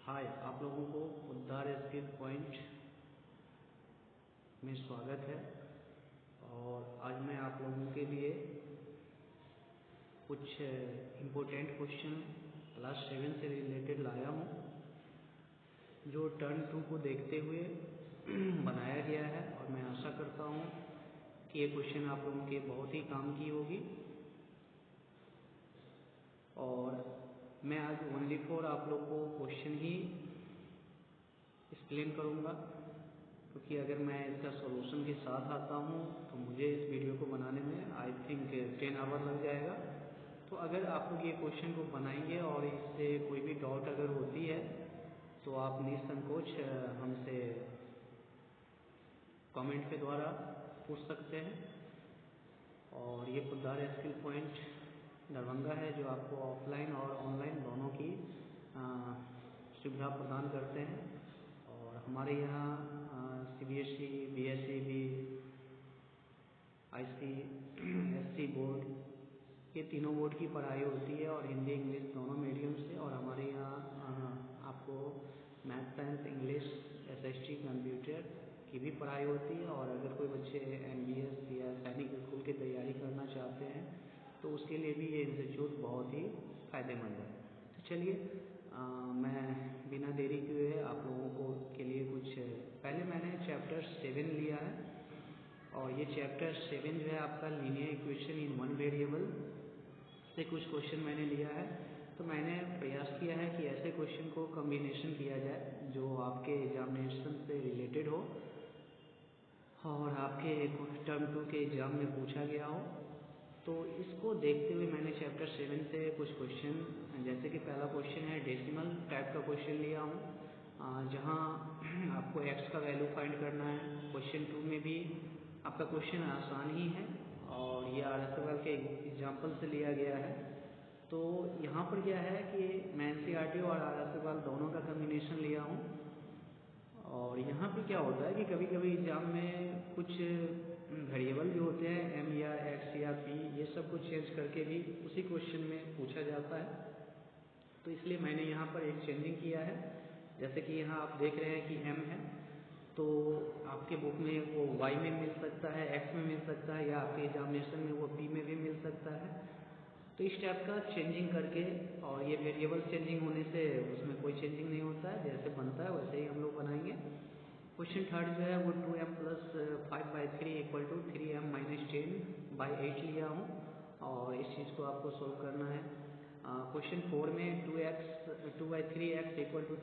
हाय, आप लोगों को उद्धार स्किल पॉइंट में स्वागत है। और आज मैं आप लोगों के लिए कुछ इम्पोर्टेंट क्वेश्चन क्लास 7 से रिलेटेड लाया हूँ, जो टर्न 2 को देखते हुए बनाया गया है। और मैं आशा करता हूँ कि ये क्वेश्चन आप लोगों के बहुत ही काम की होगी। और मैं आज ओनली फॉर आप लोग को क्वेश्चन ही एक्सप्लेन करूँगा, क्योंकि अगर मैं इसका सॉल्यूशन के साथ आता हूँ तो मुझे इस वीडियो को बनाने में आई थिंक 10 आवर लग जाएगा। तो अगर आप लोग ये क्वेश्चन को बनाएंगे और इससे कोई भी डाउट अगर होती है तो आप निसंकोच हमसे कमेंट के द्वारा पूछ सकते हैं। और ये उद्धार स्किल पॉइंट दरभंगा है, जो आपको ऑफलाइन और ऑनलाइन दोनों की सुविधा प्रदान करते हैं। और हमारे यहाँ CBSE, BSEB, ICSE बोर्ड, ये तीनों बोर्ड की पढ़ाई होती है और हिंदी इंग्लिश दोनों मीडियम से। और हमारे यहाँ आपको math, science, English, SST, computer की भी पढ़ाई होती है। और अगर कोई बच्चे MBS या सैनिक स्कूल की तैयारी करना चाहते हैं तो उसके लिए भी ये इंस्टीट्यूट बहुत ही फायदेमंद है। तो चलिए मैं बिना देरी किए आप लोगों को के लिए कुछ पहले मैंने चैप्टर 7 लिया है। और ये चैप्टर 7 जो है आपका linear equation in one variable से कुछ क्वेश्चन मैंने लिया है। तो मैंने प्रयास किया है कि ऐसे क्वेश्चन को कॉम्बिनेशन किया जाए जो आपके एग्जामिनेशन से रिलेटेड हो और आपके टर्म 2 के एग्जाम में पूछा गया हो। तो इसको देखते हुए मैंने चैप्टर 7 से कुछ क्वेश्चन, जैसे कि पहला क्वेश्चन है डेसिमल टाइप का क्वेश्चन लिया हूँ, जहाँ आपको x का वैल्यू फाइंड करना है। क्वेश्चन 2 में भी आपका क्वेश्चन आसान ही है और ये RSQL के एग्जाम्पल से लिया गया है। तो यहाँ पर क्या है कि मैं NCERT और RSQL दोनों का कम्बिनेशन लिया हूँ। और यहाँ पे क्या होता है कि कभी कभी एग्जाम में कुछ वेरिएबल जो होते हैं M या X या P, ये सब कुछ चेंज करके भी उसी क्वेश्चन में पूछा जाता है। तो इसलिए मैंने यहाँ पर एक चेंजिंग किया है। जैसे कि यहाँ आप देख रहे हैं कि M है, तो आपके बुक में वो Y में मिल सकता है, X में मिल सकता है, या आपके एग्जामिनेशन में वो P में भी मिल सकता है। तो इस टाइप का चेंजिंग करके, और ये वेरिएबल चेंजिंग होने से उसमें कोई चेंजिंग नहीं होता है, जैसे बनता है वैसे ही हम लोग बनाएंगे। क्वेश्चन थर्ड जो है वो 2m + 5/3 = 3m - 10/8 लिया हूँ और इस चीज़ को आपको सोल्व करना है। क्वेश्चन 4 में 2/3x =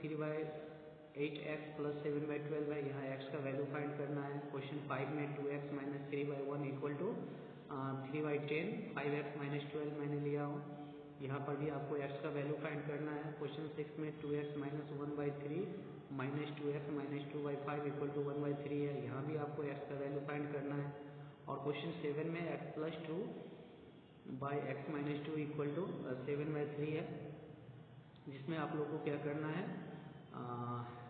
3/8x + 7/12 है, यहाँ x का वैल्यू फाइंड करना है। क्वेश्चन 5 में 2x - 3/1 = 3/10, 5x - 12 मैंने लिया हूँ, यहाँ पर भी आपको x का वैल्यू फाइंड करना है। क्वेश्चन 6 में 2x - 1/3 - 2x - 2/5 = 1/3 है, यहाँ भी आपको x का वैल्यू फाइंड करना है। और क्वेश्चन 7 में x + 2/x - 2 = 7/3 है, जिसमें आप लोगों को क्या करना है,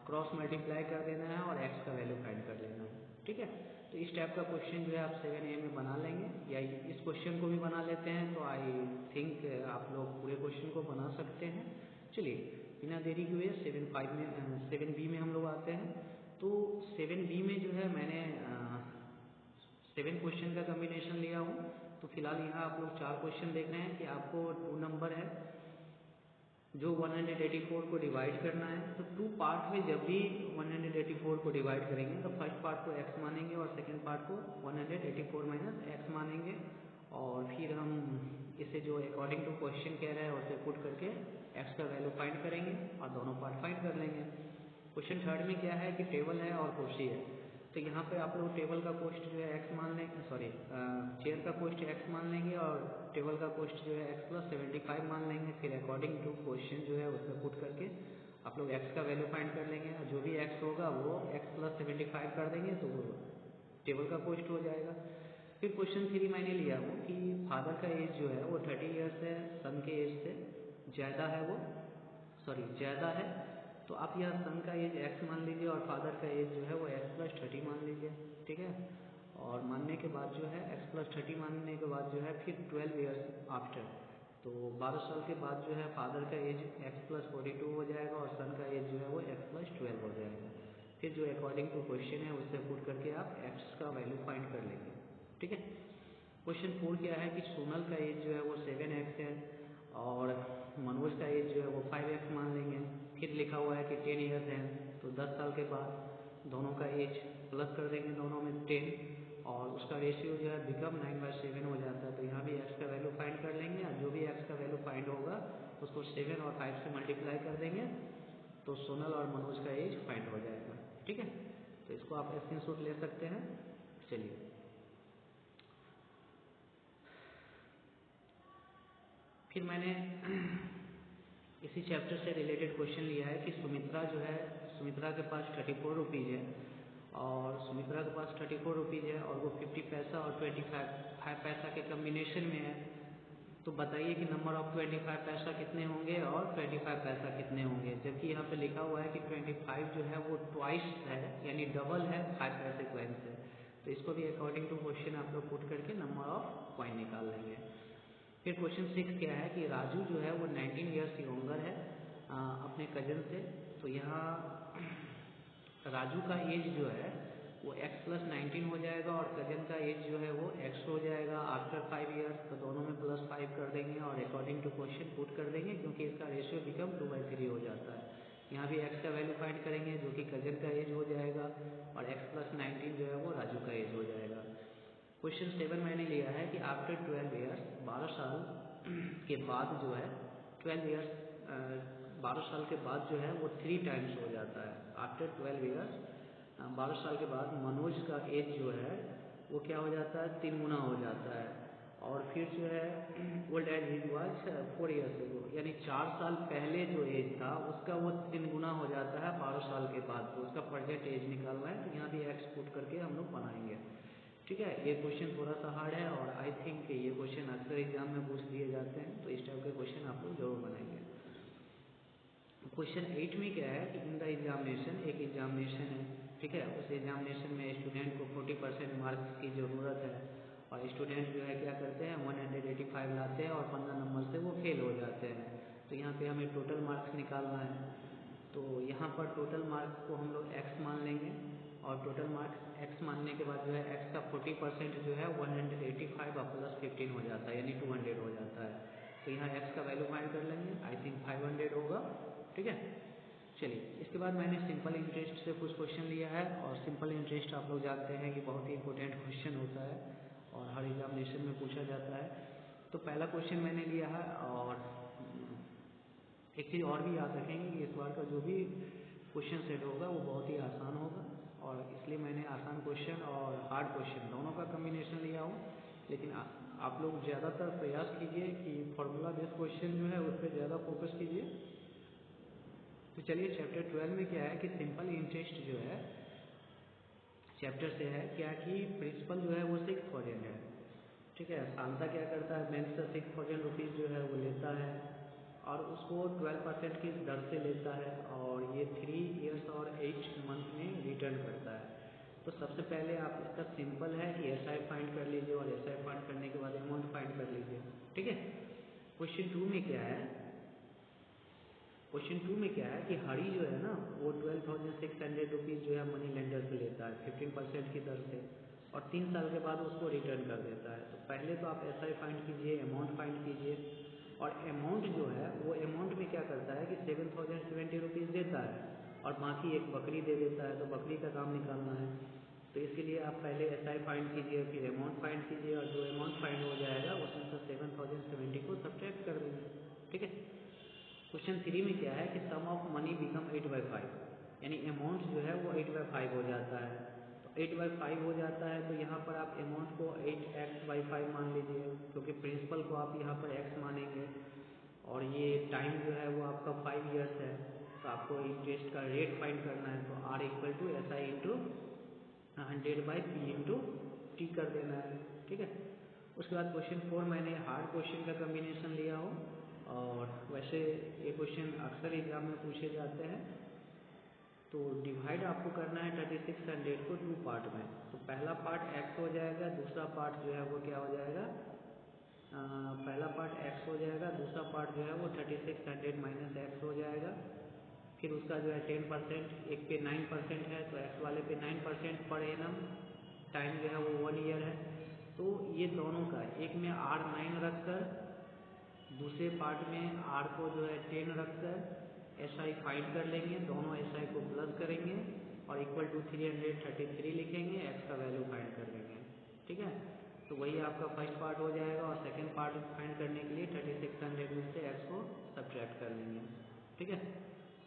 क्रॉस मल्टीप्लाई कर देना है और x का वैल्यू फाइंड कर लेना है। ठीक है, तो इस टाइप का क्वेश्चन जो है आप 7A में बना लेंगे, या इस क्वेश्चन को भी बना लेते हैं तो आई थिंक आप लोग पूरे क्वेश्चन को बना सकते हैं। चलिए बिना देरी किए 7B में हम लोग आते हैं। तो 7B में जो है मैंने 7 क्वेश्चन का कम्बिनेशन लिया हूँ। तो फिलहाल यहाँ आप लोग 4 क्वेश्चन देख रहे हैं कि आपको 2 नंबर है जो 184 को डिवाइड करना है। तो 2 पार्ट में जब भी 184 को डिवाइड करेंगे तो फर्स्ट पार्ट को x मानेंगे और सेकंड पार्ट को 184 - x मानेंगे। और फिर हम इसे जो अकॉर्डिंग टू क्वेश्चन कह रहा है उसे पुट करके x का वैल्यु फाइंड करेंगे और दोनों पार्ट फाइंड कर लेंगे। क्वेश्चन थर्ड में क्या है कि टेबल है और कुर्सी है। तो यहाँ पे आप लोग टेबल का कॉस्ट जो है x मान लेंगे, चेयर का कॉस्ट x मान लेंगे और टेबल का कॉस्ट जो है x + 75 मान लेंगे। फिर अकॉर्डिंग टू क्वेश्चन जो है उसमें पुट करके आप लोग x का वैल्यू फाइंड कर लेंगे और जो भी x होगा वो x + 75 कर देंगे तो वो टेबल का कॉस्ट हो जाएगा। फिर क्वेश्चन 3 मैंने लिया हूँ कि फादर का एज जो है वो 30 ईयर्स है, सन के एज से ज़्यादा है। तो आप यह सन का एज x मान लीजिए और फादर का एज जो है वो x + 30 मान लीजिए। ठीक है, और मानने के बाद जो है x + 30 मानने के बाद जो है फिर 12 ईयर्स आफ्टर, तो 12 साल के बाद जो है फादर का एज x + 42 हो जाएगा और सन का एज जो है फिर जो अकॉर्डिंग टू क्वेश्चन है उससे पुट करके आप x का वैल्यू फाइंड कर लेंगे। ठीक है। क्वेश्चन 4 क्या है कि सोनल का एज जो है वो 7x है और मनोज का एज जो है वो 5x मान लेंगे। फिर लिखा हुआ है कि 10 ईयर्स है, तो 10 साल के बाद दोनों का एज प्लस कर देंगे, दोनों में 10, और उसका रेशियो जो है बिकम 9/7 हो जाता है। तो यहाँ भी x का वैल्यू फाइंड कर लेंगे और जो भी x का वैल्यू फाइंड होगा उसको 7 और 5 से मल्टीप्लाई कर देंगे, तो सोनल और मनोज का एज फाइंड हो जाएगा। ठीक है, तो इसको आप स्क्रीनशॉट ले सकते हैं। चलिए, फिर मैंने इसी चैप्टर से रिलेटेड क्वेश्चन लिया है कि सुमित्रा जो है, सुमित्रा के पास 34 रुपीज़ है और सुमित्रा के पास 34 रुपीज़ है और वो 50 पैसा और 25 पैसा के कम्बिनेशन में है। तो बताइए कि नंबर ऑफ 25 पैसा कितने होंगे और 25 पैसा कितने होंगे, जबकि यहाँ पे लिखा हुआ है कि 25 जो है वो ट्वाइस है, यानी डबल है 5 पैसे कॉइन से। तो इसको भी अकॉर्डिंग टू क्वेश्चन आप लोग पुट करके नंबर ऑफ कॉइन निकाल लेंगे। फिर क्वेश्चन 6 क्या है कि राजू जो है वो 19 ईयर्स यंगर है अपने कजन से। तो यहाँ राजू का एज जो है वो x + 19 हो जाएगा और कजन का एज जो है वो x हो जाएगा आफ्टर 5 ईयर्स। तो दोनों में +5 कर देंगे और अकॉर्डिंग टू क्वेश्चन पुट कर देंगे, क्योंकि इसका रेशियो बिकम 2/3 हो जाता है। यहाँ भी x का वैल्यू फाइंड करेंगे जो कि कजन का एज हो जाएगा और x + 19 जो है वो राजू का एज हो जाएगा। क्वेश्चन 7 मैंने लिया है कि आफ्टर 12 ईयर्स, 12 साल के बाद जो है 12 ईयर्स 12 साल के बाद जो है वो 3 टाइम्स हो जाता है। आफ्टर 12 ईयर्स 12 साल के बाद मनोज का एज जो है वो क्या हो जाता है, 3 गुना हो जाता है। और फिर जो है old age he was 4 years ago, यानी 4 साल पहले जो एज था उसका वो 3 गुना हो जाता है 12 साल के बाद। तो उसका प्रेजेंट एज निकालना है, तो यहाँ भी एक्स पुट करके हम लोग बनाएंगे। ठीक है, ये क्वेश्चन थोड़ा सा हार्ड है और आई थिंक ये क्वेश्चन अक्सर एग्जाम में पूछ दिए जाते हैं, तो इस टाइप के क्वेश्चन आप लोग जरूर बनाएंगे। क्वेश्चन 8 में क्या है कि इन द एग्जामिनेशन, एक एग्जामिनेशन है, ठीक है, उस एग्जामिनेशन में स्टूडेंट को 40% मार्क्स की ज़रूरत है और स्टूडेंट जो है क्या करते हैं 185 लाते हैं और 15 नंबर से वो फेल हो जाते हैं। तो यहाँ पे हमें टोटल मार्क्स निकालना है। तो यहाँ पर टोटल मार्क्स को हम लोग x मान लेंगे और टोटल मार्क्स x मानने के बाद जो है x का 40% जो है 185 और +15 हो जाता है, यानी 200 हो जाता है। तो यहाँ x का वैल्यू फाइंड कर लेंगे, आई थिंक 500 होगा। ठीक है, चलिए, इसके बाद मैंने सिंपल इंटरेस्ट से कुछ क्वेश्चन लिया है और सिंपल इंटरेस्ट आप लोग जानते हैं कि बहुत ही इंपॉर्टेंट क्वेश्चन होता है और हर एग्जामिनेशन में पूछा जाता है। तो पहला क्वेश्चन मैंने लिया है और एक चीज़ और भी याद रखेंगे कि इस बार का जो भी क्वेश्चन सेट होगा वो बहुत ही आसान होगा और इसलिए मैंने आसान क्वेश्चन और हार्ड क्वेश्चन दोनों का कम्बिनेशन लिया हूँ। लेकिन आप लोग ज़्यादातर प्रयास कीजिए कि फॉर्मूला बेस्ड क्वेश्चन जो है उस पर ज़्यादा फोकस कीजिए। तो चलिए, चैप्टर 12 में क्या है कि सिंपल इंटरेस्ट जो है चैप्टर से है क्या कि प्रिंसिपल जो है वो 6000 है। ठीक है, शांता क्या करता है, बैंक से 6000 रुपीज़ जो है वो लेता है और उसको 12% की दर से लेता है और ये 3 ईयर्स और 8 मंथ में रिटर्न करता है। तो सबसे पहले आप इसका सिंपल है कि SI फाइंड कर लीजिए और SI फाइंड करने के बाद अमाउंट फाइंड कर लीजिए। ठीक है, क्वेश्चन 2 में क्या है, क्वेश्चन 2 में क्या है कि हरी जो है ना वो 12,600 रुपीज़ जो है मनी लेंडर से लेता है 15% की दर से और 3 साल के बाद उसको रिटर्न कर देता है। तो पहले तो आप SI फाइंड कीजिए, अमाउंट फाइंड कीजिए और अमाउंट जो है वो अमाउंट में क्या करता है कि 7,070 रुपीज़ देता है और बाकी एक बकरी दे देता है, तो बकरी का दाम निकालना है। तो इसके लिए आप पहले SI फाइंड कीजिए, फिर अमाउंट फाइंड कीजिए और जो अमाउंट फाइंड हो जाएगा उसमें से 7,070 को सब्ट्रैक्ट कर देंगे। ठीक है, क्वेश्चन 3 में क्या है कि सम ऑफ मनी बिकम 8/5, यानी अमाउंट जो है वो 8/5 हो जाता है। तो 8/5 हो जाता है तो यहाँ पर आप अमाउंट को 8x/5 मान लीजिए, क्योंकि प्रिंसिपल को आप यहाँ पर x मानेंगे और ये टाइम जो है वो आपका 5 ईयर्स है। तो आपको इंटरेस्ट का रेट फाइंड करना है, तो R = SI × 100/P × T कर देना है। ठीक है, उसके बाद क्वेश्चन 4 मैंने हार्ड क्वेश्चन का कम्बिनेशन लिया हो और वैसे ये क्वेश्चन अक्सर एग्जाम में पूछे जाते हैं। तो डिवाइड आपको करना है 3600 को 2 पार्ट में। तो पहला पार्ट x हो जाएगा, दूसरा पार्ट जो है वो क्या हो जाएगा, पहला पार्ट x हो जाएगा, दूसरा पार्ट जो है वो 3600 - x हो जाएगा। फिर उसका जो है 10%, एक पे 9% है तो एक्स वाले पे 9% पर एनम, टाइम जो है वो 1 ईयर है। तो ये दोनों का एक में R9 रखकर दूसरे पार्ट में R को जो है 10 रखकर SI फाइंड कर लेंगे, दोनों SI को प्लस करेंगे और इक्वल टू 333 लिखेंगे, x का वैल्यू फाइंड कर लेंगे। ठीक है, तो वही आपका फर्स्ट पार्ट हो जाएगा और सेकंड पार्ट फाइंड करने के लिए 3600 में से x को सब्ट्रैक्ट कर लेंगे। ठीक है,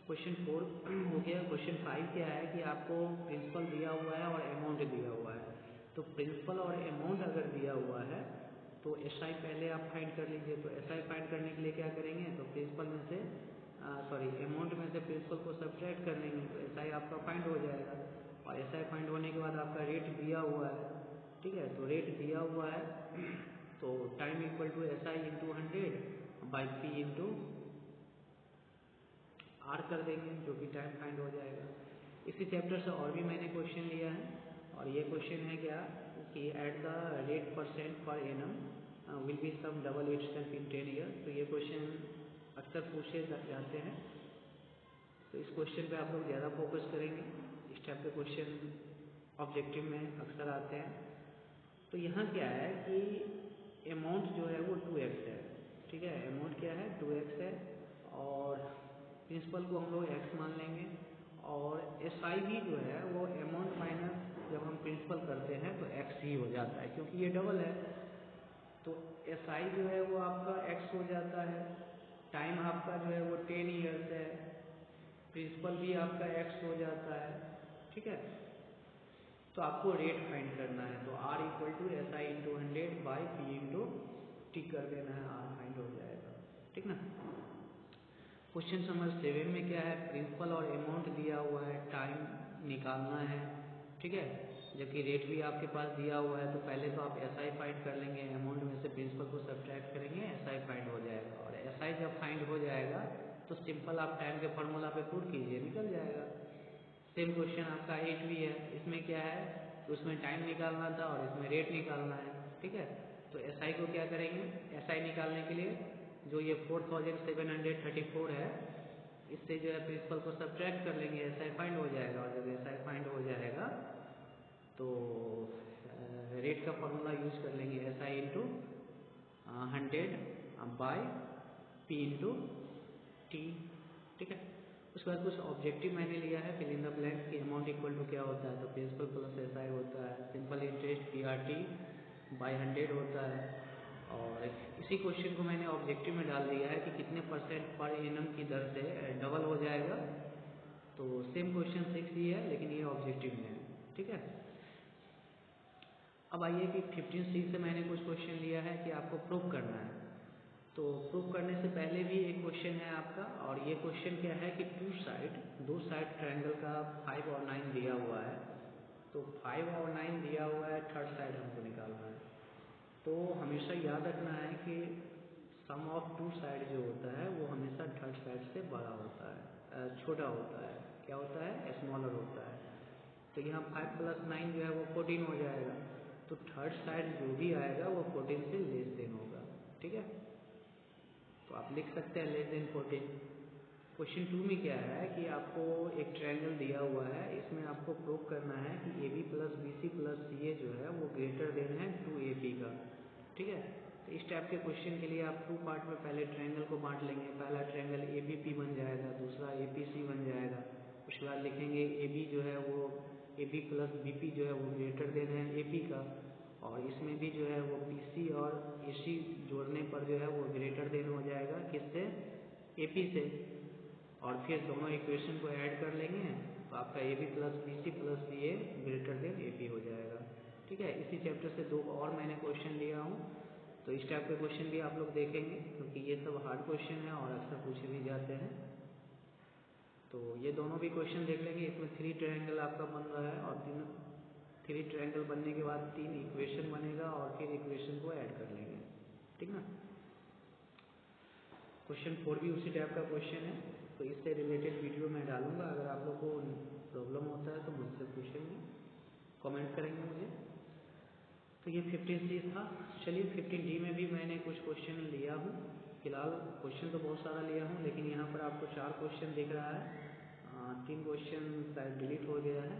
क्वेश्चन 4 हो गया। क्वेश्चन 5 क्या है कि आपको प्रिंसिपल दिया हुआ है और अमाउंट दिया हुआ है। तो प्रिंसिपल और अमाउंट अगर दिया हुआ है तो SI पहले आप फाइंड कर लीजिए। तो SI फाइंड करने के लिए क्या करेंगे, तो प्रिंसिपल में से अमाउंट में से प्रिंसिपल को सब्ट्रैक्ट कर लेंगे तो SI आपका फाइंड हो जाएगा। और SI फाइंड होने के बाद आपका रेट दिया हुआ है। ठीक है, तो रेट दिया हुआ है तो time equal to SI into 100 by P into R कर देंगे, जो कि टाइम फाइंड हो जाएगा। इसी चैप्टर से और भी मैंने क्वेश्चन लिया है और ये क्वेश्चन है क्या कि एट द रेट % पर एनम will be sum double itself in 10 year. तो ये क्वेश्चन अक्सर पूछे जाते हैं, तो इस क्वेश्चन पे आप लोग ज़्यादा फोकस करेंगे। इस टाइप के क्वेश्चन ऑब्जेक्टिव में अक्सर आते हैं। तो यहाँ क्या है कि अमाउंट जो है वो 2x है। ठीक है, अमाउंट क्या है 2x है और प्रिंसिपल को हम लोग x मान लेंगे और SI भी जो है वो अमाउंट माइनस जब हम प्रिंसिपल करते हैं तो x ही हो जाता है क्योंकि ये डबल है। तो SI जो है वो आपका x हो जाता है, टाइम आपका जो है वो 10 ईयर्स है, प्रिंसिपल भी आपका x हो जाता है। ठीक है, तो आपको रेट फाइंड करना है तो R equal to SI into 100 by P into T कर देना है, R फाइंड हो जाएगा। ठीक ना। क्वेश्चन नंबर 7 में क्या है, प्रिंसिपल और अमाउंट दिया हुआ है, टाइम निकालना है। ठीक है, जबकि रेट भी आपके पास दिया हुआ है तो पहले तो आप SI फाइंड कर लेंगे, अमाउंट में से प्रिंसिपल को सब्ट्रैक्ट करेंगे, SI फाइंड हो जाएगा। और SI जब फाइंड हो जाएगा तो सिंपल आप टाइम के फॉर्मूला पे पुट कीजिए, निकल जाएगा। सेम क्वेश्चन आपका 8 भी है, इसमें क्या है तो उसमें टाइम निकालना था और इसमें रेट निकालना है। ठीक है, तो SI को क्या करेंगे, SI निकालने के लिए जो ये 4734 है इससे जो है प्रिंसिपल को सब्ट्रैक्ट कर लेंगे, SI फाइंड हो जाएगा। और जब SI फाइंड हो जाएगा तो रेट का फॉर्मूला यूज कर लेंगे, SI into 100 by P into T। ठीक है, उसके बाद कुछ ऑब्जेक्टिव मैंने लिया है, फिल इन द ब्लैंक कि अमाउंट इक्वल टू क्या होता है, तो प्रिंसिपल प्लस SI होता है, सिंपल इंटरेस्ट PRT बाई 100 होता है। और इसी क्वेश्चन को मैंने ऑब्जेक्टिव में डाल दिया है कि कितने % पर एनम की दर से डबल हो जाएगा। तो सेम क्वेश्चन 6 ही है लेकिन ये ऑब्जेक्टिव में है। ठीक है, अब आइए कि 15C से मैंने कुछ क्वेश्चन लिया है कि आपको प्रूव करना है। तो प्रूव करने से पहले भी एक क्वेश्चन है आपका, और ये क्वेश्चन क्या है कि दो साइड ट्रायंगल का 5 और 9 दिया हुआ है। तो 5 और 9 दिया हुआ है, थर्ड साइड हमको निकालना है। तो हमेशा याद रखना है कि सम ऑफ टू साइड जो होता है वो हमेशा थर्ड साइड से बड़ा होता है, छोटा होता है। क्या होता है, स्मॉलर होता है। तो यहाँ 5 + 9 जो है वो 14 हो जाएगा। तो थर्ड साइड जो भी आएगा वो 14 से लेस देन होगा। ठीक है, तो आप लिख सकते हैं लेस देन 14। क्वेश्चन 2 में क्या है कि आपको एक ट्रायंगल दिया हुआ है, इसमें आपको प्रूव करना है कि AB + BC + CA जो है वो ग्रेटर देन है 2AB का। ठीक है, तो इस टाइप के क्वेश्चन के लिए आप 2 पार्ट में पहले ट्रायंगल को बांट लेंगे। पहला ट्रायंगल ABP बन जाएगा, दूसरा APC बन जाएगा। उसके बाद लिखेंगे AB जो है वो AB + BP जो है वो ग्रेटर देन है AP का, और इसमें भी जो है वो BC और AC जोड़ने पर जो है वो ग्रेटर देन हो जाएगा किससे, AP से। और फिर दोनों इक्वेशन को ऐड कर लेंगे तो आपका AB + BC + CA greater than AP हो जाएगा। ठीक है, इसी चैप्टर से 2 और मैंने क्वेश्चन लिया हूँ, तो इस टाइप के क्वेश्चन भी आप लोग देखेंगे क्योंकि ये सब हार्ड क्वेश्चन है और अक्सर पूछे भी जाते हैं। तो ये दोनों भी क्वेश्चन देख लेंगे। इसमें 3 ट्रायंगल आपका बन रहा है और 3 ट्रायंगल बनने के बाद 3 इक्वेशन बनेगा और फिर इक्वेशन को ऐड कर लेंगे। ठीक ना। क्वेश्चन 4 भी उसी टाइप का क्वेश्चन है, तो इससे रिलेटेड वीडियो मैं डालूंगा। अगर आप लोग को प्रॉब्लम होता है तो मुझसे पूछेंगे, कमेंट करेंगे मुझे। तो ये 15C था। चलिए 15D में भी मैंने कुछ क्वेश्चन लिया हूँ। फिलहाल क्वेश्चन तो बहुत सारा लिया हूँ लेकिन यहाँ पर आपको 4 क्वेश्चन दिख रहा है। 3 क्वेश्चन शायद डिलीट हो गया है।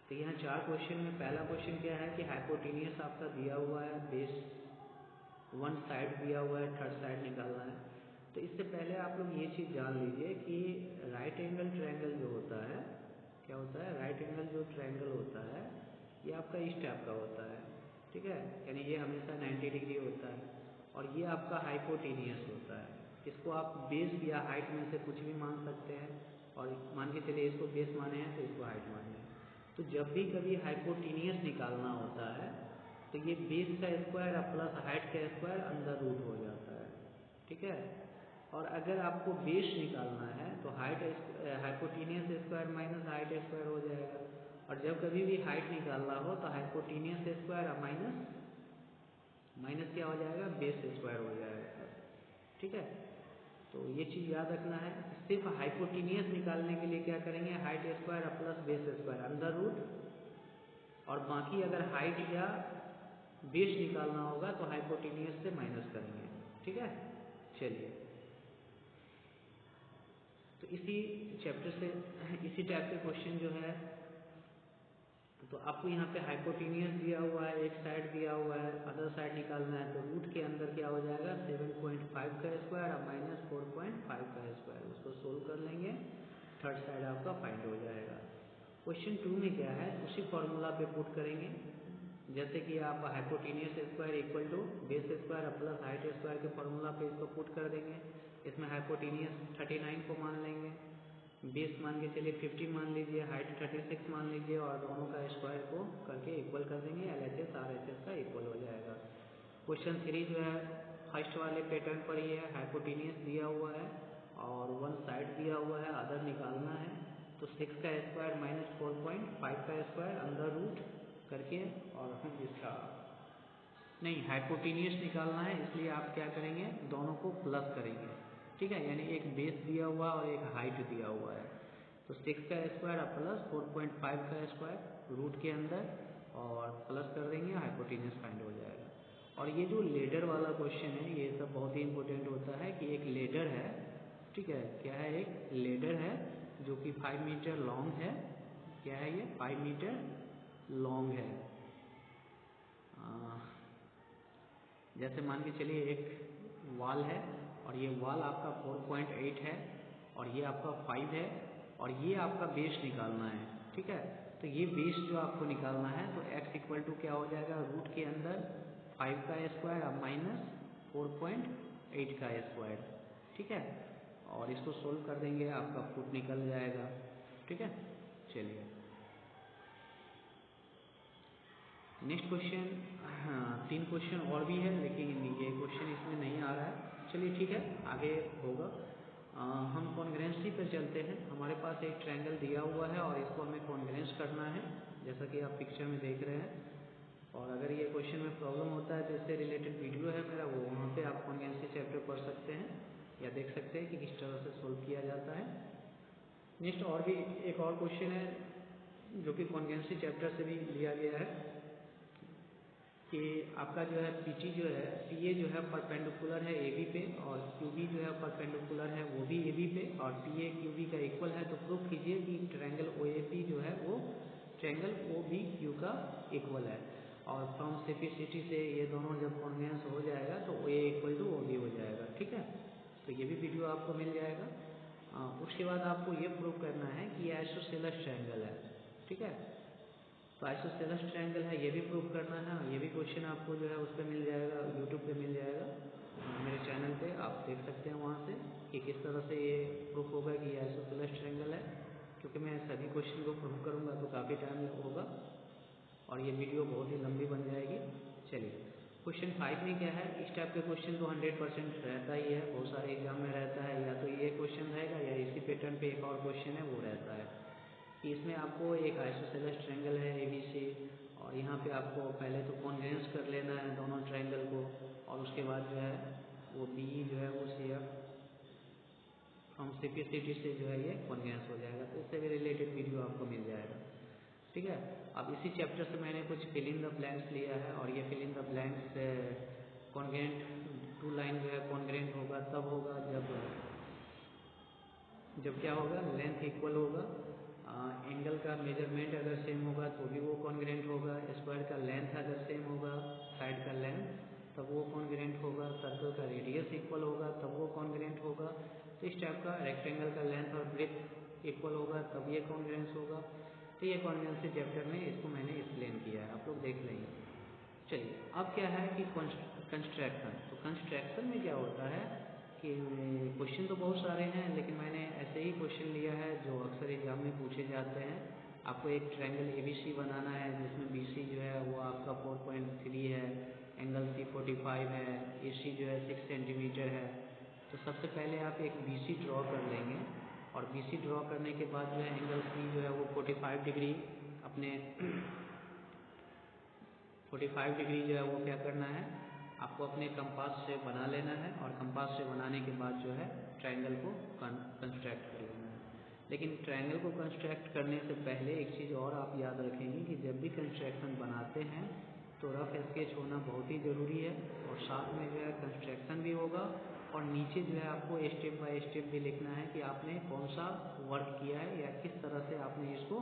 तो यहाँ 4 क्वेश्चन में पहला क्वेश्चन क्या है कि हाइपोटेनियस आपका दिया हुआ है, बेस 1 साइड दिया हुआ है, 3rd साइड निकालना है। तो इससे पहले आप लोग ये चीज़ जान लीजिए कि राइट एंगल ट्रायंगल जो होता है, क्या होता है, राइट एंगल जो ट्रायंगल होता है ये आपका इस टाइप का होता है, ठीक है, यानी ये हमेशा 90 डिग्री होता है और ये आपका हाइपोटेनियस होता है। इसको आप बेस या हाइट में से कुछ भी मान सकते हैं और मान के चलिए इसको बेस माने हैं तो इसको हाइट माने हैं। तो जब भी कभी हाइपोटेनियस निकालना होता है तो ये बेस का स्क्वायर प्लस हाइट का स्क्वायर अंडर रूट हो जाता है, ठीक है। और अगर आपको बेस निकालना है तो hypotenuse square minus height square हो जाएगा। और जब कभी भी हाइट निकालना हो तो हाइपोटेनियस स्क्वायर माइनस क्या हो जाएगा, बेस स्क्वायर हो जाएगा, ठीक है। तो ये चीज़ याद रखना है। सिर्फ हाइपोटेनियस निकालने के लिए क्या करेंगे, height square plus base square under root, और बाकी अगर हाइट या बेस निकालना होगा तो हाइपोटेनियस से माइनस करेंगे, ठीक है। चलिए, तो इसी चैप्टर से इसी टाइप के क्वेश्चन जो है, तो आपको यहाँ पे हाइपोटेनियस दिया हुआ है, एक साइड दिया हुआ है, अदर साइड निकालना है तो रूट के अंदर क्या हो जाएगा 7.5 का स्क्वायर और माइनस 4.5 का स्क्वायर, उसको सोल्व कर लेंगे, 3rd साइड आपका फाइंड हो जाएगा। क्वेश्चन 2 में क्या है, उसी फॉर्मूला पे पुट करेंगे, जैसे कि आप hypotenuse square equal to base square plus height square के फॉर्मूला पे इसको पुट कर देंगे। इसमें हाइपोटेनियस 39 को मान लेंगे, बेस मान के चलिए 50 मान लीजिए, हाइट 36 मान लीजिए और दोनों का स्क्वायर को करके इक्वल कर देंगे, LHS RHS का इक्वल हो जाएगा। क्वेश्चन 3 जो है फर्स्ट वाले पैटर्न पर ही है, हाइपोटेनियस दिया हुआ है और 1 साइड दिया हुआ है, अदर निकालना है तो 6 का स्क्वायर माइनस 4.5 का स्क्वायर अंडर रूट करके, और हम इसका नहीं हाइपोटेनियस निकालना है इसलिए आप क्या करेंगे, दोनों को प्लस करेंगे, ठीक है, यानी एक बेस दिया हुआ और एक हाइट दिया हुआ है तो 6 का स्क्वायर प्लस 4.5 का स्क्वायर रूट के अंदर और प्लस कर देंगे, हाइपोटेनियस फाइंड हो जाएगा। और ये जो लेडर वाला क्वेश्चन है ये सब बहुत ही इंपॉर्टेंट होता है कि एक लेडर है, ठीक है, क्या है, एक लेडर है जो कि 5 मीटर लॉन्ग है, क्या है ये 5 मीटर लॉन्ग है। जैसे मान के चलिए एक वॉल है और ये वॉल आपका 4.8 है और ये आपका 5 है और ये आपका बेस निकालना है, ठीक है। तो ये बेस जो आपको निकालना है तो x इक्वल टू क्या हो जाएगा, रूट के अंदर 5 का स्क्वायर और माइनस 4.8 का स्क्वायर, ठीक है, और इसको सोल्व कर देंगे, आपका फुट निकल जाएगा, ठीक है। चलिए नेक्स्ट क्वेश्चन, हाँ 3 क्वेश्चन और भी है लेकिन ये क्वेश्चन इसमें नहीं आ रहा है, चलिए ठीक है आगे होगा। हम कॉन्ग्रेंसी पर चलते हैं। हमारे पास एक ट्रायंगल दिया हुआ है और इसको हमें कॉन्ग्रेंस करना है जैसा कि आप पिक्चर में देख रहे हैं, और अगर ये क्वेश्चन में प्रॉब्लम होता है तो इससे रिलेटेड वीडियो है मेरा, वो वहाँ पे आप कॉन्ग्रेंसी चैप्टर पढ़ सकते हैं या देख सकते हैं कि किस तरह से सोल्व किया जाता है। नेक्स्ट और भी एक और क्वेश्चन है जो कि कॉन्ग्रेंसी चैप्टर से भी लिया गया है कि आपका जो है PT जो है PA जो है परपेंडिकुलर है AB पे और QB जो है परपेंडिकुलर है वो भी AB पे और PA QB का इक्वल है, तो प्रूफ कीजिए कि ट्रायंगल OAP जो है वो ट्रायंगल OBQ का इक्वल है। और फ्रॉम सिम्प्लिसिटी से ये दोनों जब कॉन्ग्रुएंस हो जाएगा तो OA इक्वल टू OB हो जाएगा, ठीक है। तो ये भी वीडियो आपको मिल जाएगा। उसके बाद आपको ये प्रूव करना है कि ये आइसोसेलेस ट्रायंगल है, ठीक है। तो आइसोसेलेस ट्रायंगल है ये भी प्रूव करना है, ये भी क्वेश्चन आपको जो है उस पर मिल जाएगा, यूट्यूब पे मिल जाएगा, मेरे चैनल पे आप देख सकते हैं वहाँ से कि किस तरह से ये प्रूफ होगा कि ये आइसोसेलेस ट्रायंगल है। क्योंकि मैं सभी क्वेश्चन को प्रूव करूँगा तो काफ़ी टाइम होगा और ये वीडियो बहुत ही लंबी बन जाएगी। चलिए क्वेश्चन 5 में क्या है, इस टाइप के क्वेश्चन तो 100% रहता ही है, बहुत सारे एग्जाम में रहता है, या तो ये क्वेश्चन रहेगा या इसी पैटर्न पे एक और क्वेश्चन है वो रहता है कि इसमें आपको एक आइसोसेलेस ट्रायंगल है ABC और यहाँ पे आपको पहले तो कॉन्ग्रुएंस कर लेना है दोनों ट्रायंगल को और उसके बाद जो है वो BE जो है वो CF फ्रॉम सिम्प्लिसिटी से जो है ये कॉन्ग्रुएंस हो जाएगा, तो इससे भी रिलेटेड वीडियो आपको मिल जाएगा, ठीक है। अब इसी चैप्टर से मैंने कुछ फिल इन द ब्लैंक्स लिया है और ये fill in the blanks congruent 2 line जो है कॉन्ग्रुएंट होगा तब होगा जब जब क्या होगा, लेंथ इक्वल होगा, एंगल का मेजरमेंट अगर सेम होगा तो भी वो कॉन्ग्रेंट होगा, स्क्वायर का लेंथ अगर सेम होगा, साइड का लेंथ, तब वो कॉन्ग्रेंट होगा, सर्कल का रेडियस इक्वल होगा तब वो कॉन्ग्रेंट होगा। तो इस टाइप का रेक्टेंगल का लेंथ और ब्रेथ इक्वल होगा तब ये कॉन्ग्रेंस होगा। तो ये कॉन्ग्रेंस चैप्टर में इसको मैंने एक्सप्लेन किया है, आप लोग देख लेंगे। चलिए अब क्या है कि कंस्ट्रक्शन। तो कंस्ट्रक्शन में क्या होता है कि क्वेश्चन तो बहुत सारे हैं, लेकिन मैंने ऐसे ही क्वेश्चन लिया है जो अक्सर एग्जाम में पूछे जाते हैं। आपको एक ट्रायंगल ABC बनाना है जिसमें BC जो है वो आपका 4.3 है, एंगल C 45 है, AC जो है 6 सेंटीमीटर है। तो सबसे पहले आप एक BC ड्रॉ कर लेंगे और BC ड्रॉ करने के बाद जो है एंगल C जो है वो 45 डिग्री अपने 45 डिग्री जो है वो क्या करना है, आपको अपने कंपास से बना लेना है और कंपास से बनाने के बाद जो है ट्रायंगल को कंस्ट्रक्ट कर लेना है। लेकिन ट्रायंगल को कंस्ट्रक्ट करने से पहले एक चीज़ और आप याद रखेंगे कि जब भी कंस्ट्रक्शन बनाते हैं तो रफ स्केच होना बहुत ही ज़रूरी है और साथ में जो है कंस्ट्रक्शन भी होगा और नीचे जो है आपको स्टेप बाय स्टेप भी लिखना है कि आपने कौन सा वर्क किया है या किस तरह से आपने इसको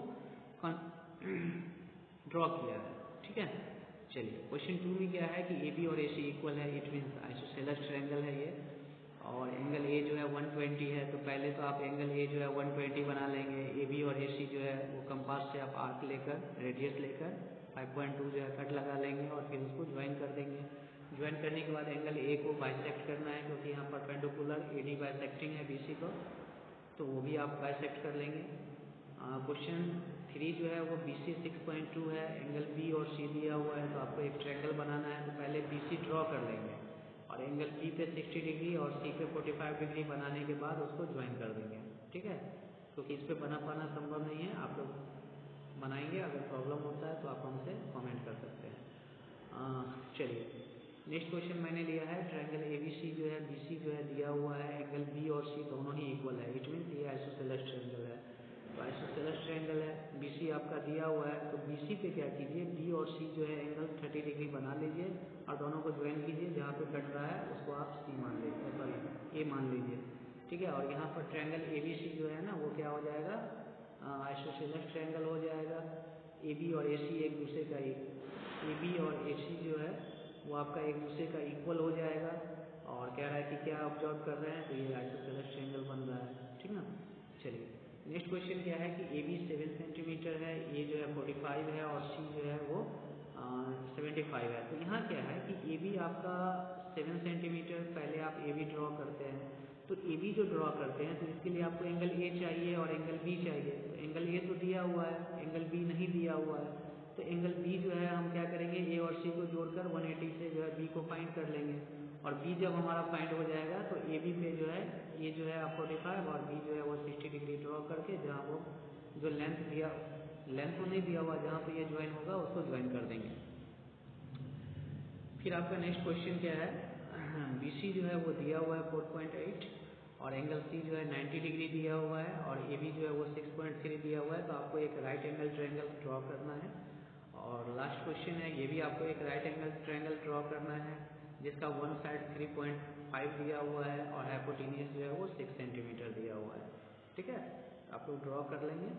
ड्रॉ किया है। ठीक है, चलिए क्वेश्चन 2 में क्या है कि AB और AC इक्वल है, इट मीन्स आइसोसेलेस ट्रायंगल है ये, और एंगल A जो है 120 है। तो पहले तो आप एंगल A जो है 120 बना लेंगे। AB और AC जो है वो कंपास से आप आर्क लेकर, रेडियस लेकर 5.2 जो है कट लगा लेंगे और फिर उसको ज्वाइन कर देंगे। ज्वाइन करने के बाद एंगल A को बाइसेक्ट करना है क्योंकि यहाँ परपेंडिकुलर AD बाइसेक्टिंग है BC को, तो वो भी आप बाइसेक्ट कर लेंगे। क्वेश्चन 3 जो है वो BC 6.2 है, एंगल B और C दिया हुआ है, तो आपको एक ट्रायंगल बनाना है। तो पहले BC ड्रॉ कर लेंगे और एंगल B पे 60 डिग्री और C पे 45 डिग्री बनाने के बाद उसको ज्वाइन कर देंगे। ठीक है, क्योंकि इस पर बना पाना संभव नहीं है, आप लोग बनाएंगे। अगर प्रॉब्लम होता है तो आप हमसे कमेंट कर सकते हैं। चलिए नेक्स्ट क्वेश्चन मैंने लिया है ट्रायंगल ABC जो है, BC जो है दिया हुआ है, एंगल B और C दोनों ही इक्वल है, इट मीन्स ये आइसोसेलेस ट्रायंगल है। तो आइसोसेलेस ट्रायंगल है, BC आपका दिया हुआ है, तो BC पे क्या कीजिए, B और C जो है एंगल 30 डिग्री बना लीजिए और दोनों को ज्वाइन कीजिए। जहाँ पे कट रहा है उसको आप C मान लीजिए, सॉरी A मान लीजिए। ठीक है, और यहाँ पर ट्रायंगल ABC जो है ना वो क्या हो जाएगा, आइसोसेलेस ट्रायंगल हो जाएगा। AB और AC एक दूसरे का AB और AC जो है वो आपका एक दूसरे का इक्वल हो जाएगा। और कह रहा है कि क्या ऑब्जर्व कर रहे हैं, तो ये आइसोसेलेस ट्रायंगल बन रहा है। ठीक ना, चलिए नेक्स्ट क्वेश्चन क्या है कि AB 7 सेंटीमीटर है, A जो है 45 है और C जो है वो 75 है। तो यहाँ क्या है कि AB आपका 7 सेंटीमीटर, पहले आप AB ड्रॉ करते हैं। तो AB जो ड्रॉ करते हैं तो इसके लिए आपको एंगल A चाहिए और एंगल B चाहिए। तो एंगल A तो दिया हुआ है, एंगल B नहीं दिया हुआ है। तो एंगल B जो है हम क्या करेंगे, A और C को जोड़कर 180 से जो है B को फाइंड कर लेंगे और B जब हमारा फाइंड हो जाएगा तो AB पे जो है A जो है 45 और B जो है वो 60 डिग्री ड्रॉ करके जहाँ वो जो लेंथ तो नहीं दिया हुआ, जहाँ पे ये ज्वाइन होगा उसको ज्वाइन कर देंगे। फिर आपका नेक्स्ट क्वेश्चन क्या है, BC जो है वो दिया हुआ है 4.8 और एंगल C जो है 90 डिग्री दिया हुआ है और AB जो है वो 6.3 दिया हुआ है। तो आपको एक राइट एंगल ट्रायंगल ड्रॉ करना है। और लास्ट क्वेश्चन है, ये भी आपको एक राइट एंगल ट्रायंगल ड्रॉ करना है जिसका वन साइड 3.5 दिया हुआ है और हाइपोटेन्यूज जो है वो 6 सेंटीमीटर दिया हुआ है। ठीक है, आप लोग ड्रॉ कर लेंगे।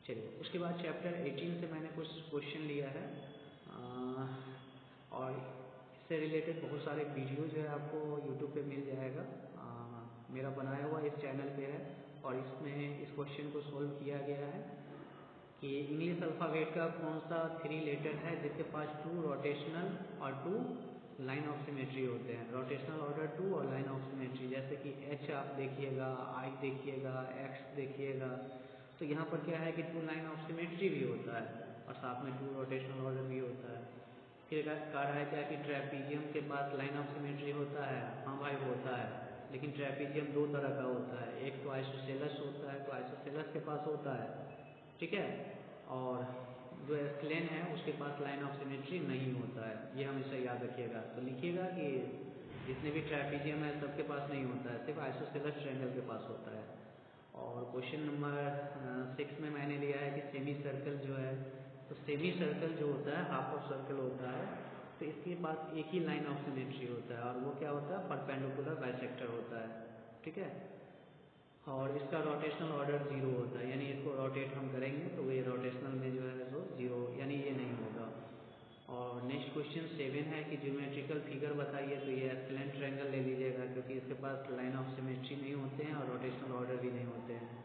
चलिए उसके बाद चैप्टर 18 से मैंने कुछ क्वेश्चन लिया है और इससे रिलेटेड बहुत सारे वीडियो जो है आपको यूट्यूब पे मिल जाएगा, मेरा बनाया हुआ इस चैनल पे है और इसमें इस क्वेश्चन को सोल्व किया गया है कि इंग्लिश अल्फ़ाबेट का कौन सा 3 लेटर है जिसके पास 2 रोटेशनल और 2 लाइन ऑफ सिमेट्री होते हैं। रोटेशनल ऑर्डर 2 और लाइन ऑफ सिमेट्री, जैसे कि H आप देखिएगा, I देखिएगा, X देखिएगा। तो यहाँ पर क्या है कि 2 लाइन ऑफ सिमेट्री भी होता है और साथ में 2 रोटेशनल ऑर्डर भी होता है। फिर कहा है क्या कि ट्रेपीजियम के पास लाइन ऑफ सिमेट्री होता है। हाँ भाई होता है, लेकिन ट्रेपीजियम 2 तरह का होता है, एक तो आइसोसेलेस होता है, तो आइसोसेलेस के पास होता है। ठीक है, और जो एस्केलेन है उसके पास लाइन ऑफ सिमेट्री नहीं होता है, ये हमेशा याद रखिएगा। तो लिखिएगा कि जितने भी ट्रेपीजियम है सबके पास नहीं होता है, सिर्फ आइसोसेलेस ट्रायंगल के पास होता है। और क्वेश्चन नंबर 6 में मैंने लिया है कि सेमी सर्कल जो है, तो सेमी सर्कल जो होता है हाफ ऑफ सर्कल होता है, तो इसके पास एक ही लाइन ऑफ सिमेट्री होता है और वो क्या होता है, परपेंडिकुलर बाइसेक्टर होता है। ठीक है, और इसका रोटेशनल ऑर्डर 0 होता है, यानी इसको रोटेट हम करेंगे तो ये रोटेशनल में जो है वो 0 यानी ये नहीं होगा। और नेक्स्ट क्वेश्चन 7 है कि ज्योमेट्रिकल फिगर बताइए, तो ये एक्सीलेंट ट्रायंगल ले लीजिएगा क्योंकि इसके पास लाइन ऑफ सिमेट्री नहीं होते हैं और रोटेशनल ऑर्डर भी नहीं होते हैं।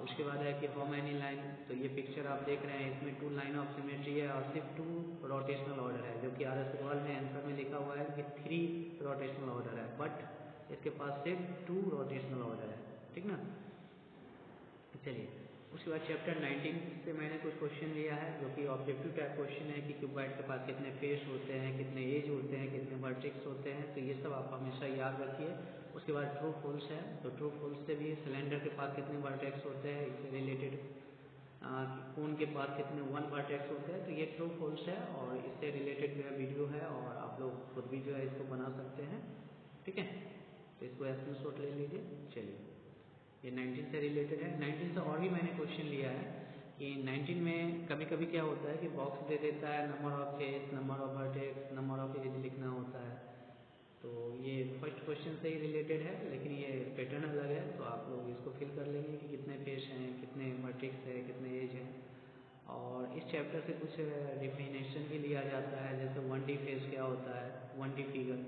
उसके बाद है कि हाउ मैनी लाइन, तो ये पिक्चर आप देख रहे हैं इसमें 2 लाइन ऑफ सिमेट्री है और सिर्फ 2 रोटेशनल ऑर्डर है, जबकि आर एस अग्रवाल में आंसर में लिखा हुआ है कि 3 रोटेशनल ऑर्डर है, बट इसके पास सिर्फ 2 रोटेशनल ऑर्डर है, ठीक ना। चलिए उसके बाद चैप्टर 19 से मैंने कुछ क्वेश्चन लिया है जो कि ऑब्जेक्टिव टाइप क्वेश्चन है कि क्यूबॉइड के पास कितने फेस होते हैं, कितने एज होते हैं, कितने वर्टेक्स होते हैं, तो ये सब आप हमेशा याद रखिए। उसके बाद ट्रू फॉल्स है, तो ट्रू फॉल्स से भी सिलेंडर के पास कितने वर्टेक्स होते हैं इससे रिलेटेड, कोन के पास कितने 1 वर्टेक्स होते हैं, तो ये ट्रू फॉल्स है और इससे रिलेटेड जो है वीडियो है और आप लोग खुद भी जो है इसको बना सकते हैं, ठीक है। तो इसको स्क्रीनशॉट ले लीजिए। चलिए ये 19 से रिलेटेड है। 19 से और भी मैंने क्वेश्चन लिया है कि 19 में कभी कभी क्या होता है कि बॉक्स दे देता है number of face, number of vertex, number of edge लिखना होता है, तो ये फर्स्ट क्वेश्चन से ही रिलेटेड है लेकिन ये पैटर्न अलग है, तो आप लोग इसको फिल कर लेंगे कि कितने फेस हैं, कितने वर्टेक्स है, कितने एज हैं। और इस चैप्टर से कुछ डिफिनेशन भी लिया जाता है, जैसे 1D फेस क्या होता है, 1D फिगर,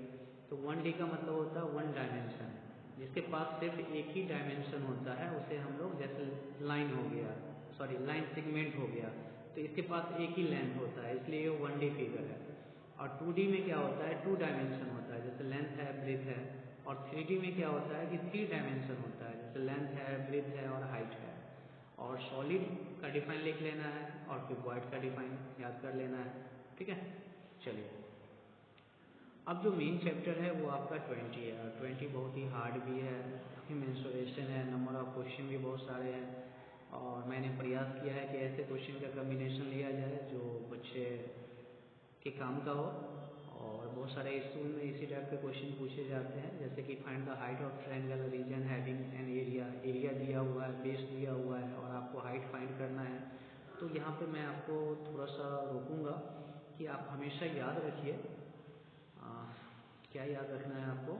तो 1D का मतलब होता है 1 डायमेंशन, जिसके पास सिर्फ एक ही डायमेंशन होता है उसे हम लोग, जैसे लाइन हो गया, सॉरी लाइन सेगमेंट हो गया, तो इसके पास एक ही लेंथ होता है, इसलिए ये 1D फिगर है। और 2D में क्या होता है, 2 डायमेंशन होता है, जैसे लेंथ है, ब्रेथ है। और 3D में क्या होता है कि 3 डायमेंशन होता है, जैसे लेंथ है, ब्रेथ है और हाइट है। और सॉलिड का डिफाइन लिख लेना है और क्यूबॉइड का डिफाइन याद कर लेना है, ठीक है। चलिए अब जो मेन चैप्टर है वो आपका 20 है, और 20 बहुत ही हार्ड भी है, मेंसुरेशन है, नंबर ऑफ क्वेश्चन भी बहुत सारे हैं और मैंने प्रयास किया है कि ऐसे क्वेश्चन का कम्बिनेशन लिया जाए जो बच्चे के काम का हो। और बहुत सारे स्कूल में इसी टाइप के क्वेश्चन पूछे जाते हैं, जैसे कि find the height of triangle region having an area, area दिया हुआ है, बेस दिया हुआ है और आपको हाइट फाइंड करना है। तो यहाँ पे मैं आपको थोड़ा सा रोकूंगा कि आप हमेशा याद रखिए, क्या याद रखना है आपको,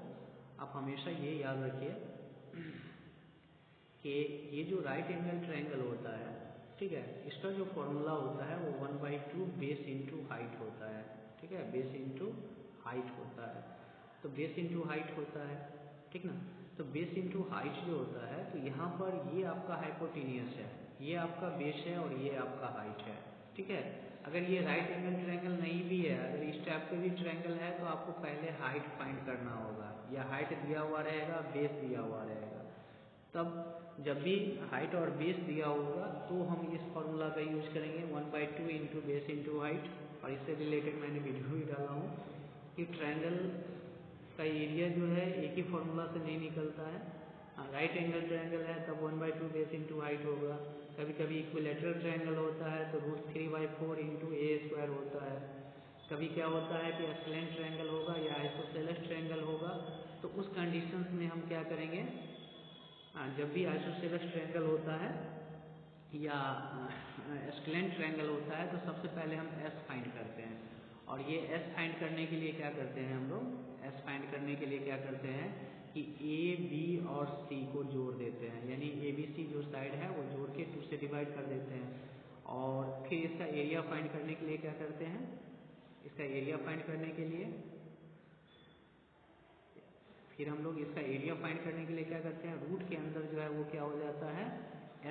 आप हमेशा ये याद रखिए कि ये जो राइट एंगल ट्रायंगल होता है, ठीक है, इसका जो फॉर्मूला होता है वो 1/2 बेस इंटू हाइट होता है, ठीक है, बेस इंटू हाइट होता है, तो बेस इंटू हाइट होता है, ठीक ना। तो बेस इंटू हाइट जो होता है, तो यहाँ पर ये आपका हाइपोटेनियस है, ये आपका बेस है और ये आपका हाइट है, ठीक है। अगर ये राइट एंगल ट्रायंगल नहीं भी है, अगर इस टाइप का भी ट्रायंगल है, तो आपको पहले हाइट फाइंड करना होगा, या हाइट दिया हुआ रहेगा, बेस दिया हुआ रहेगा, तब जब भी हाइट और बेस दिया होगा तो हम इस फॉर्मूला का यूज करेंगे 1/2 इंटू बेस इंटू हाइट। और इससे रिलेटेड मैंने वीडियो भी डाला हूँ कि ट्रायंगल का एरिया जो है एक ही फॉर्मूला से नहीं निकलता है, राइट एंगल ट्रायंगल है तब 1/2 बेस इंटू हाइट होगा, कभी कभी इक्विलैटरल ट्रायंगल होता है तो √3/4 इंटू a² होता है, कभी क्या होता है कि एक्सीलेंट ट्रायंगल होगा या आइसोसेलेस ट्रायंगल होगा, तो उस कंडीशंस में हम क्या करेंगे, जब भी आइसोसेलेस ट्रायंगल होता है या एक्सीलेंट ट्रायंगल होता है तो सबसे पहले हम S फाइंड करते हैं, और ये S फाइंड करने के लिए क्या करते हैं हम लोग, S फाइंड करने के लिए क्या करते हैं कि A, B और C को जोड़ देते हैं, यानी ABC जो साइड है वो जोड़ के 2 से डिवाइड कर देते हैं। और फिर इसका एरिया फाइंड करने के लिए क्या करते हैं, इसका एरिया फाइंड करने के लिए फिर हम लोग इसका एरिया फाइंड करने के लिए क्या करते हैं, रूट के अंदर जो है वो क्या हो जाता है,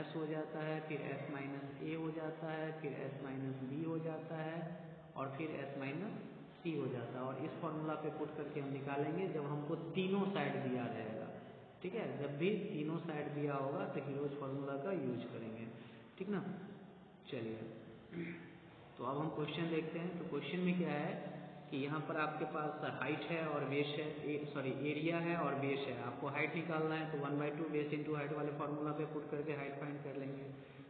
S हो जाता है, फिर S माइनस A हो जाता है, फिर S माइनस B हो जाता है और फिर S माइनस C हो जाता है। और इस फॉर्मूला पे पुट करके हम निकालेंगे जब हमको तीनों साइड दिया रहेगा, ठीक है, जब भी तीनों साइड दिया होगा तो हीरोज फार्मूला का यूज करेंगे, ठीक ना। चलिए तो अब हम क्वेश्चन देखते हैं। तो क्वेश्चन में क्या है कि यहाँ पर आपके पास हाइट है और बेस है, सॉरी एरिया है और बेस है, आपको हाइट निकालना है तो 1/2 बेस इंटू हाइट वाले फार्मूला पे पुट करके हाइट फाइंड कर लेंगे।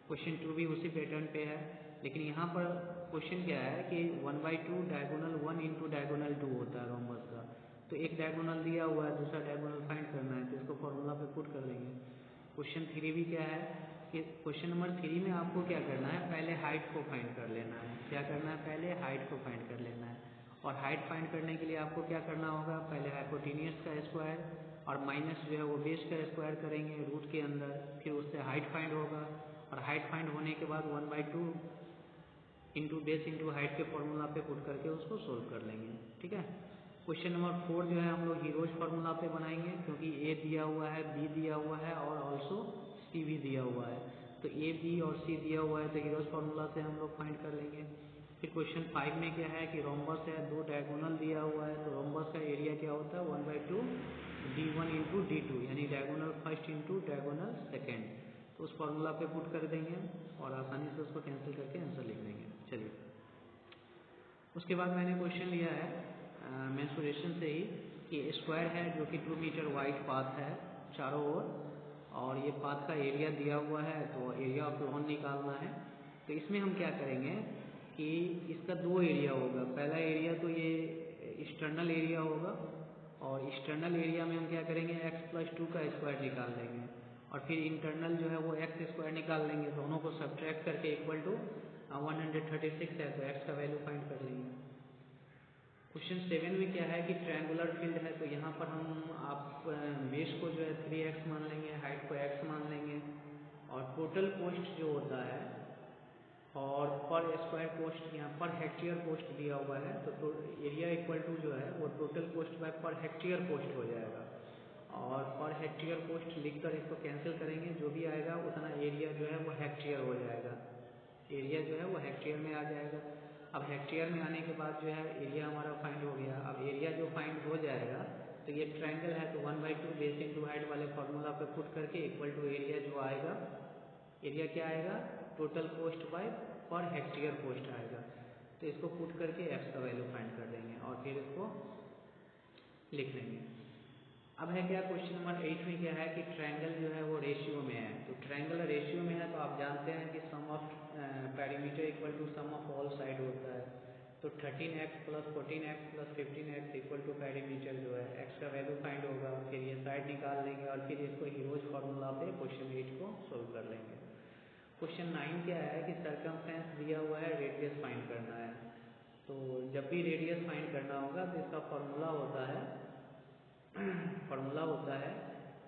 क्वेश्चन 2 भी उसी पैटर्न पे है, लेकिन यहाँ पर क्वेश्चन क्या है कि 1/2 डायगोनल 1 इंटू डायगोनल 2 होता है रोम्बस का, तो एक डायगोनल दिया हुआ है, दूसरा डायगोनल फाइंड करना है, तो इसको फॉर्मूला पे पुट कर देंगे। क्वेश्चन 3 भी क्या है कि क्वेश्चन नंबर 3 में आपको क्या करना है, पहले हाइट को फाइंड कर लेना है, क्या करना है, पहले हाइट को फाइंड कर लेना है। और हाइट फाइंड करने के लिए आपको क्या करना होगा, पहले हाइपोटेनियस का स्क्वायर और माइनस जो है वो बेस का स्क्वायर करेंगे रूट के अंदर, फिर उससे हाइट फाइंड होगा और हाइट फाइंड होने के बाद 1/2 इंटू बेस इंटू हाइट के फॉर्मूला पे पुट करके उसको सोल्व कर लेंगे। ठीक है। क्वेश्चन नंबर 4 जो है हम लोग हीरोज फार्मूला पे बनाएंगे, क्योंकि ए दिया हुआ है, बी दिया हुआ है और ऑल्सो सी भी दिया हुआ है। तो ए, बी और सी दिया हुआ है तो हीरोज फार्मूला से हम लोग फाइंड कर लेंगे। फिर क्वेश्चन 5 में क्या है कि रोम्बस है, 2 डायगोनल दिया हुआ है, तो रोम्बस का एरिया क्या होता है 1/2 d1 इंटू d2, यानी diagonal first into diagonal second. तो उस फॉर्मूला पे पुट कर देंगे और आसानी से उसको कैंसिल करके आंसर लिख देंगे। चलिए, उसके बाद मैंने क्वेश्चन लिया है मेंसुरेशन से ही कि स्क्वायर है जो कि 2 मीटर वाइड पाथ है चारों ओर, और ये पाथ का एरिया दिया हुआ है, तो एरिया ऑफ लॉन निकालना है। तो इसमें हम क्या करेंगे कि इसका 2 एरिया होगा। पहला एरिया तो ये एक्सटर्नल एरिया होगा, और एक्सटर्नल एरिया में हम क्या करेंगे x+2 का स्क्वायर निकाल लेंगे, और फिर इंटरनल जो है वो x स्क्वायर निकाल लेंगे। दोनों को सब्ट्रैक्ट करके इक्वल टू 136 है, तो x का वैल्यू फाइंड कर लेंगे। क्वेश्चन 7 में क्या है कि ट्रायंगुलर फील्ड है, तो यहाँ पर हम बेस को जो है 3x मान लेंगे, हाइट को x मान लेंगे, और टोटल कोस्ट जो होता है और पर स्क्वायर कोस्ट यहाँ पर हेक्टेयर कोस्ट दिया हुआ है, तो एरिया इक्वल टू जो है वो total cost bye per hectare coast हो जाएगा, और पर हेक्टेयर कोस्ट लिखकर इसको कैंसिल करेंगे, जो भी आएगा उतना एरिया जो है वो हेक्टेयर हो जाएगा। एरिया जो है वो हेक्टेयर में आ जाएगा। अब हेक्टेयर में आने के बाद जो है एरिया हमारा फाइंड हो गया। अब एरिया जो फाइंड हो जाएगा तो ये ट्रायंगल है, तो 1/2 बेस इंटू हाइट वाले फॉर्मूला पे पुट करके इक्वल टू एरिया जो आएगा, एरिया क्या आएगा total cost bye per hectare coast आएगा। तो इसको पुट करके x का वैल्यू फाइंड कर देंगे और फिर इसको लिख लेंगे। अब है क्या क्वेश्चन नंबर 8 में क्या है कि ट्रायंगल जो है वो रेशियो में है। तो ट्रायंगल रेशियो में है तो आप जानते हैं कि sum of perimeter equal to sum of all side होता है। तो 13x + 14x + 15x equal to perimeter जो है x का वैल्यू फाइंड होगा, फिर ये साइड निकाल लेंगे और फिर इसको हीरोज फार्मूला पे क्वेश्चन 8 को सोल्व कर लेंगे। क्वेश्चन 9 क्या है कि सर्कमफ्रेंस दिया हुआ है, रेडियस फाइंड करना है। तो जब भी रेडियस फाइंड करना होगा तो इसका फॉर्मूला होता है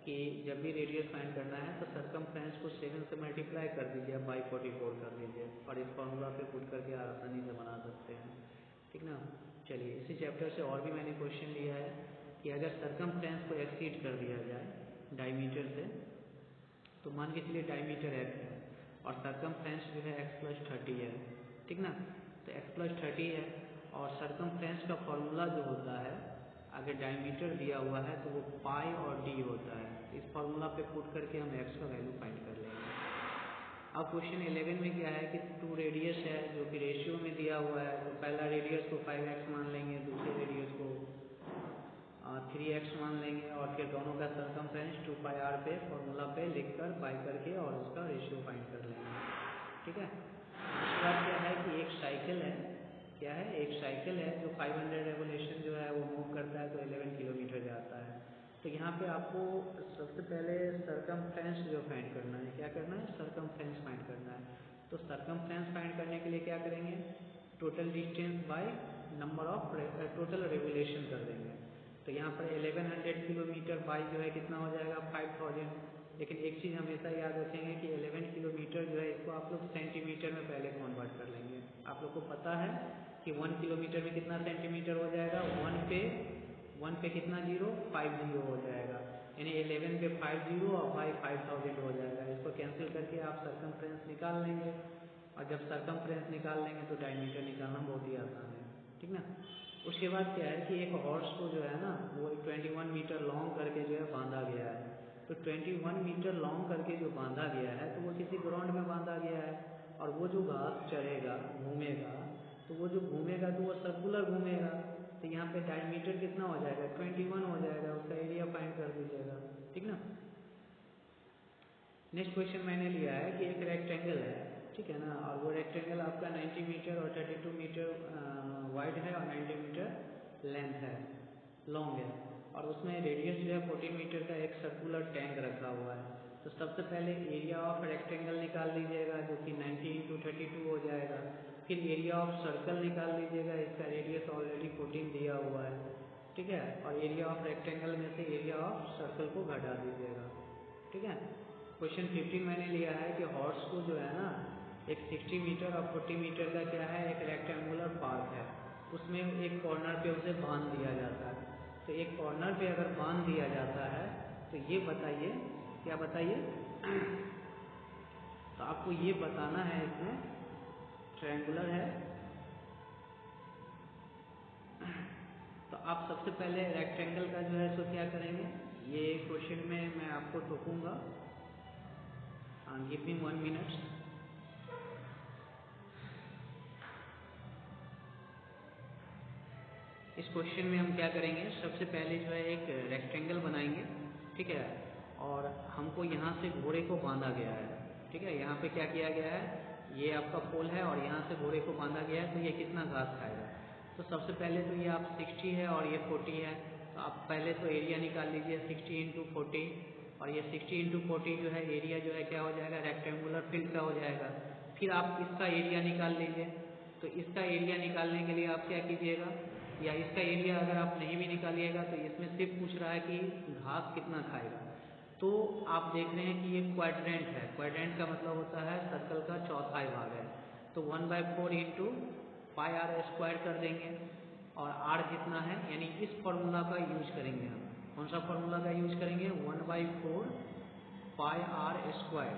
कि जब भी रेडियस फाइंड करना है तो सर्कमफ्रेंस को 7 से मल्टीप्लाई कर दीजिए, बाई 44 कर दीजिए, और इस फॉर्मूला पे पुट करके आसानी से बना सकते हैं। ठीक ना। चलिए, इसी चैप्टर से और भी मैंने क्वेश्चन लिया है कि अगर सर्कमफ्रेंस को एक्सीड कर दिया जाए डायमीटर से, तो मान के चलिए डायमीटर x है और सर्कमफ्रेंस जो है x+30 है। ठीक ना। तो x+30 है और सर्कमफ्रेंस का फॉर्मूला जो होता है, अगर डायमीटर दिया हुआ है तो वो पाई और d होता है। इस फॉर्मूला पे पुट करके हम x का वैल्यू फाइंड कर लेंगे। अब क्वेश्चन 11 में क्या है कि 2 रेडियस है जो कि रेशियो में दिया हुआ है। तो पहला रेडियस को 5x मान लेंगे, दूसरे रेडियस को 3x मान लेंगे, और फिर दोनों का सर्कमफ्रेंस 2πr पे फॉर्मूला पे लिखकर बाई करके और उसका रेशियो फाइंड कर लेंगे। ठीक है। उसके बाद क्या है कि एक साइकिल है, क्या है एक साइकिल है जो 500 रेवोल्यूशन जो है वो मूव करता है, तो 11 किलोमीटर जाता है। तो यहाँ पे आपको सबसे पहले सर्कमफ्रेंस जो फाइंड करना है, क्या करना है सर्कमफ्रेंस फाइंड करना है। तो सर्कमफ्रेंस फाइंड करने के लिए क्या करेंगे, total distance by number of total revolution कर देंगे। तो यहाँ पर 1100 किलोमीटर बाई जो है कितना हो जाएगा 5000। लेकिन एक चीज़ हमेशा याद रखेंगे कि 11 किलोमीटर जो है इसको आप लोग सेंटीमीटर में पहले कन्वर्ट कर लेंगे। आप लोग को पता है कि 1 किलोमीटर में कितना सेंटीमीटर हो जाएगा, 1 पे कितना 0, 50 हो जाएगा, यानी 11 पे 50 और बाई 5000 हो जाएगा। इसको कैंसिल करके आप सर्कमफ्रेंस निकाल लेंगे, और जब सर्कमफ्रेंस निकाल लेंगे तो डायमीटर निकालना बहुत ही आसान है। ठीक ना। उसके बाद क्या है कि एक हॉर्स को जो है ना वो 21 मीटर लॉन्ग करके जो है बांधा गया है। तो 21 मीटर लॉन्ग करके जो बांधा गया है तो वो किसी ग्राउंड में बांधा गया है, और वो जो घास चढ़ेगा घूमेगा, तो वो जो घूमेगा तो वो सर्कुलर घूमेगा। तो यहाँ पे डायमीटर कितना हो जाएगा 21 हो जाएगा, उसका एरिया फाइंड कर दीजिएगा। ठीक ना। नेक्स्ट क्वेश्चन मैंने लिया है कि एक रेक्टेंगल है, ठीक है ना, और वो रेक्टेंगल आपका 90 मीटर और 32 मीटर वाइड है और 90 मीटर लेंथ है, लॉन्ग है, और उसमें रेडियस जो है 14 मीटर का एक सर्कुलर टैंक रखा हुआ है। तो सबसे पहले एरिया ऑफ रेक्टेंगल निकाल लीजिएगा जो कि 90 × 32 हो जाएगा। फिर एरिया ऑफ सर्कल निकाल लीजिएगा, इसका रेडियस ऑलरेडी 14 दिया हुआ है। ठीक है, और एरिया ऑफ रेक्टेंगल में से एरिया ऑफ सर्कल को घटा दीजिएगा। ठीक है, क्वेश्चन 15 मैंने लिया है कि हॉर्स को जो है ना एक 60 मीटर और 40 मीटर का क्या है एक रेक्टेंगुलर पार्क है, उसमें एक कॉर्नर पे उसे बांध दिया जाता है। तो एक कॉर्नर पे अगर बांध दिया जाता है तो ये बताइए, क्या बताइए, तो आपको ये बताना है इसमें ट्रायंगुलर है। तो आप सबसे पहले रेक्टेंगल का जो है सो क्या करेंगे, ये क्वेश्चन में मैं आपको टोकूंगा। Give me 1 minute. इस क्वेश्चन में हम क्या करेंगे, सबसे पहले जो है एक रेक्टेंगल बनाएंगे। ठीक है, और हमको यहाँ से घोड़े को बांधा गया है। ठीक है, यहाँ पे क्या किया गया है, ये आपका पोल है और यहाँ से घोड़े को बांधा गया है, तो ये कितना घास खाएगा। तो सबसे पहले तो ये आप 60 है और ये 40 है, तो आप पहले तो एरिया निकाल लीजिए 60 × 40, और ये 60 × 40 जो है एरिया जो है क्या हो जाएगा, रेक्टेंगुलर फील्ड का हो जाएगा। फिर आप इसका एरिया निकाल लीजिए। तो इसका एरिया निकालने के लिए आप क्या कीजिएगा, या इसका एरिया अगर आप नहीं भी निकालिएगा तो इसमें सिर्फ पूछ रहा है कि घास कितना खाएगा। तो आप देख रहे हैं कि ये क्वाड्रेंट है, क्वाड्रेंट का मतलब होता है सर्कल का चौथाई भाग है। तो 1/4 × πr² कर देंगे, और r कितना है, यानी इस फॉर्मूला का यूज करेंगे हम। कौन सा फॉर्मूला का यूज करेंगे, 1/4 πr²।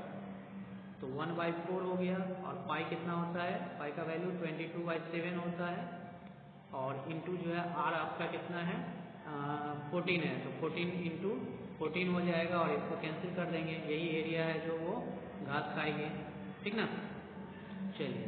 तो 1/4 हो गया, और पाई कितना होता है, पाई का वैल्यू 22/7 होता है, और इंटू जो है r आपका कितना है 14 है, तो 14 × 14 हो जाएगा, और इसको कैंसिल कर देंगे। यही एरिया है जो वो घास खाएंगे। ठीक ना, चलिए।